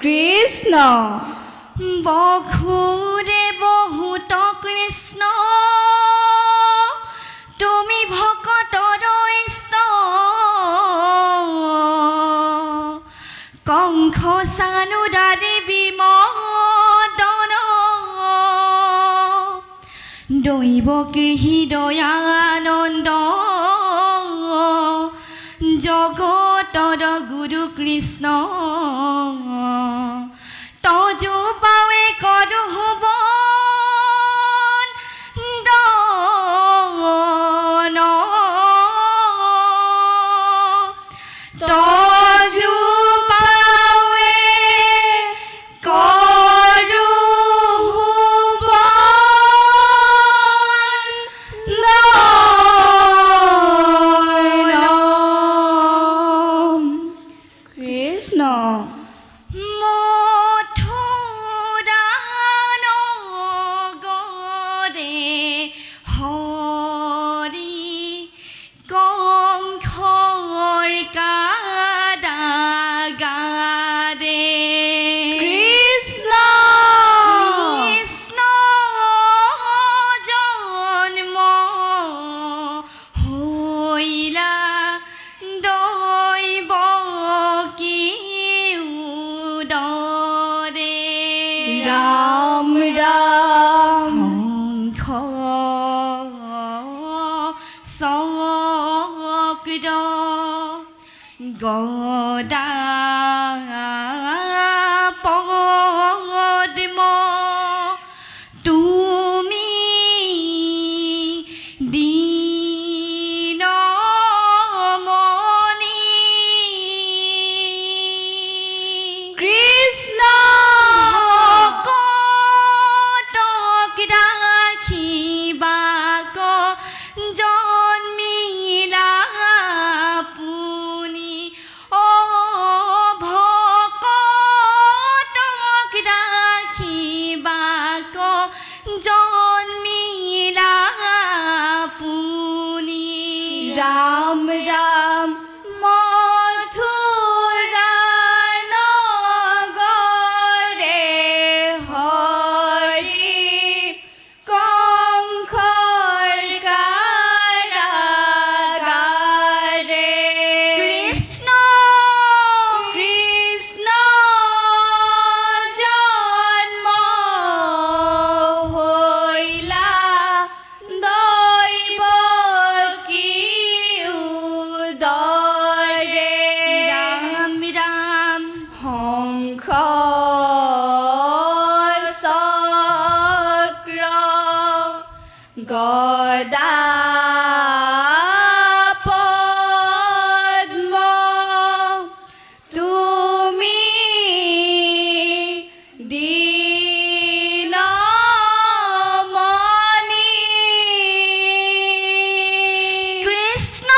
কৃষ্ণ বখুৰে বহুত কৃষ্ণ তুমি ভকতৰ ইষ্ট কংস চানুদাৰি বিমদন দৈৱকীৰ হৃদয়ানন্দ জগতৰ গুৰু কৃষ্ণ তজু পাৱে কৰো ভুৱন দন তজু পাৱে কৰো ভুৱন দন কৃষ্ণ মথুৰা নগৰে হৰি কংসৰ কাৰাগাৰে কৃষ্ণ কৃষ্ণ জন্ম হৈলা দৈৱকী উদৰে ৰাম ৰাম চক্ৰ গদা পদ্ম তুমি দীনমণি কৃষ্ণ ভকতক ৰাখিবাক জন্মিলা আপুনি অ ভকতক ৰাখিবাক জন্মিলা আপুনি রাম রাম মথুরা নগরে হরি কংসর কারাগারে কৃষ্ণ কৃষ্ণ জন্ম হইলা দৈবকী উদরে রাম রাম হংস চক্র গদা পদ্ম তুমি দীনমণি কৃষ্ণ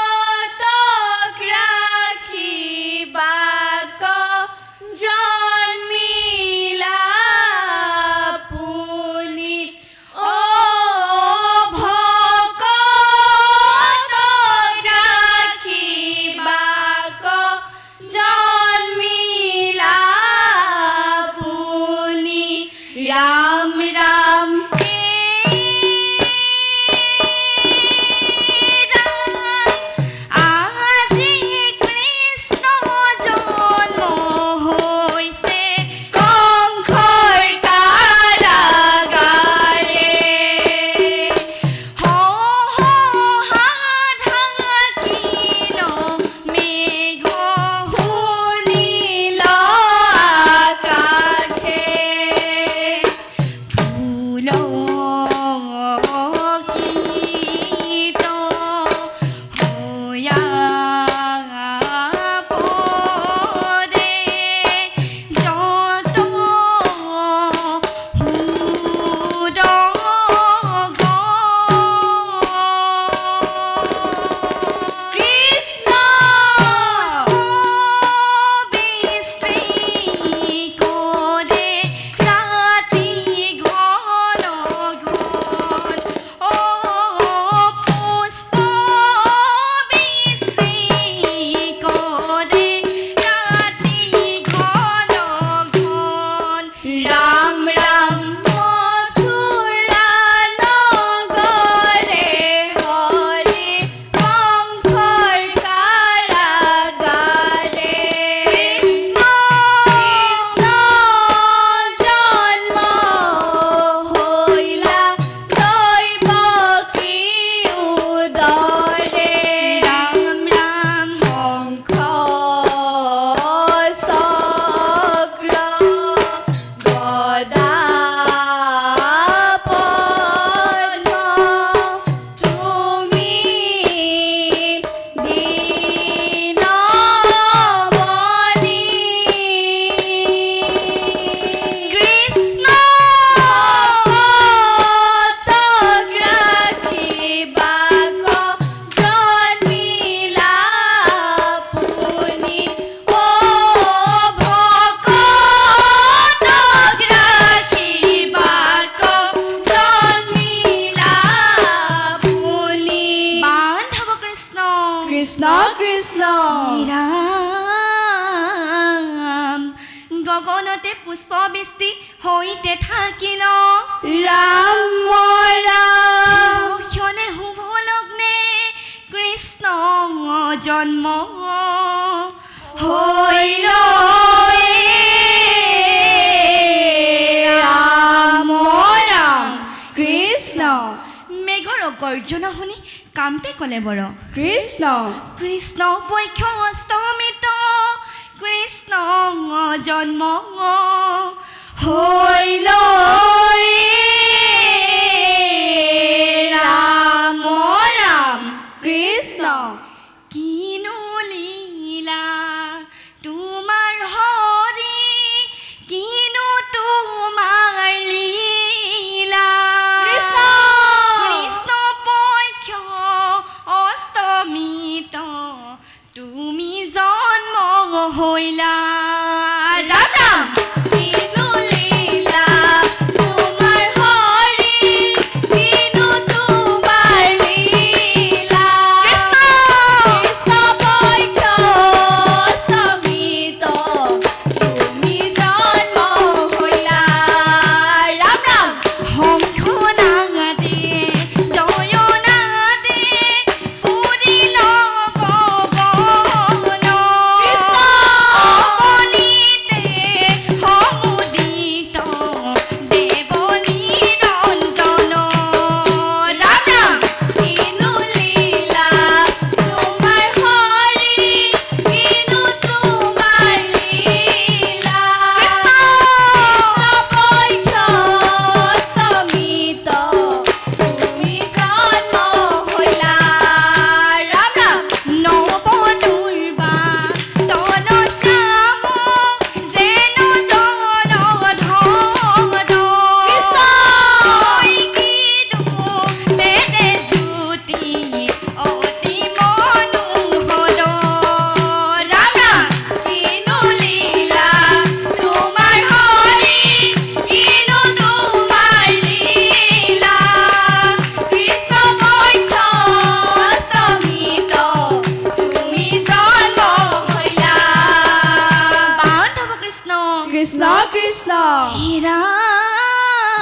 ভকতক ৰাখিবা ৰাম গগনতে পুষ্পবৃষ্টি হৈতে থাকিল ৰাম ৰাম ক্ষণে শুভ লগ্নে কৃষ্ণ জন্ম হৈল ৰাম ৰাম কৃষ্ণ মেঘৰ গৰ্জনা শুনি কাম্পে ক'লে বৰ কৃষ্ণ কৃষ্ণ পক্ষ অষ্টমীত কৃষ্ণ জন্ম হৈল ৰাম ৰাম কৃষ্ণ কিনো লীলা তোমাৰ হৰি কিনো তোমাৰ লীলা কৃষ্ণ পক্ষ অষ্টমীত তুমি জন্ম হৈলা ৰাম ৰাম কিনো লীলা তোমাৰ হৰি কিনো তোমাৰ লীলা কৃষ্ণ পক্ষ অষ্টমীত তুমি জন্ম হৈলা ৰাম ৰাম হংস নাঙাদে জয় নাদে ফুৰিল গগন অৱনীতে সমুদিত দেৱনী ৰঞ্জন ৰাম ৰাম কিনো লীলা তোমাৰ হৰি কিনো তোমাৰ লীলা কৃষ্ণ পক্ষ অষ্টমীত তুমি জন্ম হৈলা ৰাম ৰাম নৱ দুৰ্বা তন শ্যাম যেন জলধৰ বেদে জ্যোতি অতি মনোহৰ ৰাম ৰাম কিনো লীলা তোমাৰ হৰি কিনো তোমাৰ লীলা কৃষ্ণ পক্ষ অষ্টমীত তুমি জন্ম হৈলা বান্ধৱ কৃষ্ণ কৃষ্ণ কৃষ্ণ হে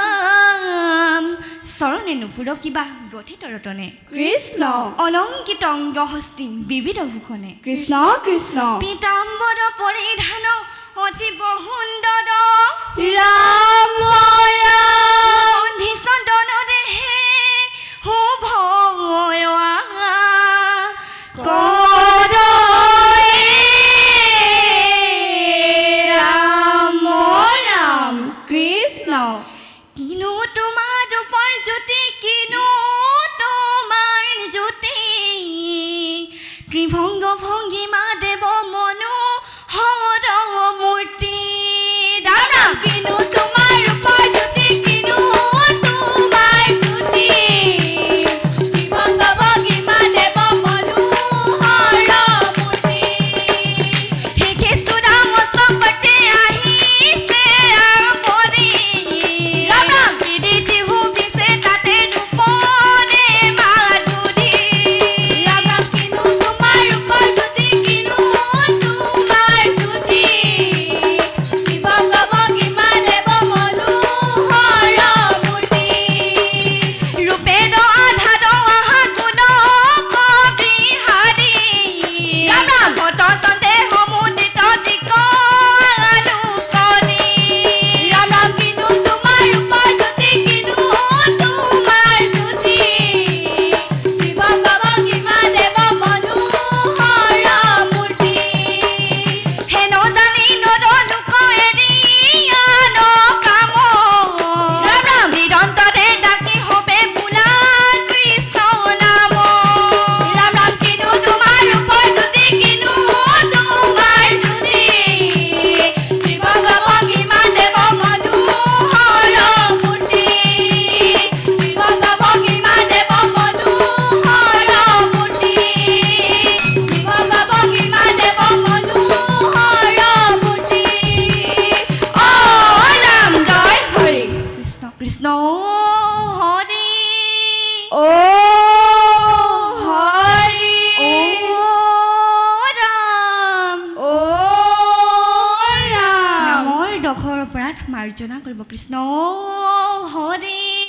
ৰাম চৰণে নুপুৰ কিবা গঠিত ৰতনে কৃষ্ণ অলংকিত অংগ হস্তি বিবিধ ভূষণে কৃষ্ণ কৃষ্ণ পীতাম্বৰ পৰিধান অতীব সুন্দৰ ৰাম ৰাম বন্ধি চন্দন দেহে শুভ ৰাম ৰাম কৃষ্ণ কিনো তোমাৰ ৰূপৰ জ্যোতি কিনো তোমাৰ জ্যোতি ত্ৰিভংগ ভংগিমা দেৱ মনো হৰ মূৰ্তি ৰাম ৰাম কিনো তোমাৰ ৰূপৰ জ্যোতি কিনো তোমাৰ জ্যোতি জীৱংগ ভগিমা দেৱ মনোহৰ মূৰ্তি হে কেঁচুৰা মস্তকতে আহিছে আপৰি ৰাম ৰাম কিৰীতি শুভিছে তাতে ৰূপৰে মাধুৰী ৰাম ৰাম কিনো তোমাৰ ৰূপৰ জ্যোতি কিনো তোমাৰ জ্যোতি জীৱংগ ভগিমা দেৱ মনোহৰ মূৰ্তি ৰূপেৰ আধাৰ আহা গুণ কবিহাৰী ৰাম ৰাম ভট চন্দে সমুদিত দিকলো কৰি ৰাম ৰাম কিনো তোমাৰ ৰূপৰ জ্যোতি কিনো তোমাৰ জ্যোতি জীৱংগ ভগিমা দেৱ মনোহৰ মূৰ্তি হেন জানি নৰ লোক এৰিয়ান কাম ৰাম ৰাম নিৰন্তৰে ডাকি হবে বোলা কৃষ্ণ নাম ৰাম ৰাম কিনো তোমাৰ ৰূপৰ জ্যোতি কিনো তোমাৰ জ্যোতি জীৱংগ ভগিমা দেৱ মনোহৰ মূৰ্তি জীৱংগ ভগিমা দেৱ মনোহৰ মূৰ্তি জীৱংগ ভগিমা দেৱ মনোহৰ মূৰ্তি অ ৰাম জয় হৰি কৃষ্ণ কৃষ্ণ হৰি ও হৰি ও ৰাম অপৰাধ মাৰ্জনা কৰিব কৃষ্ণ হৰি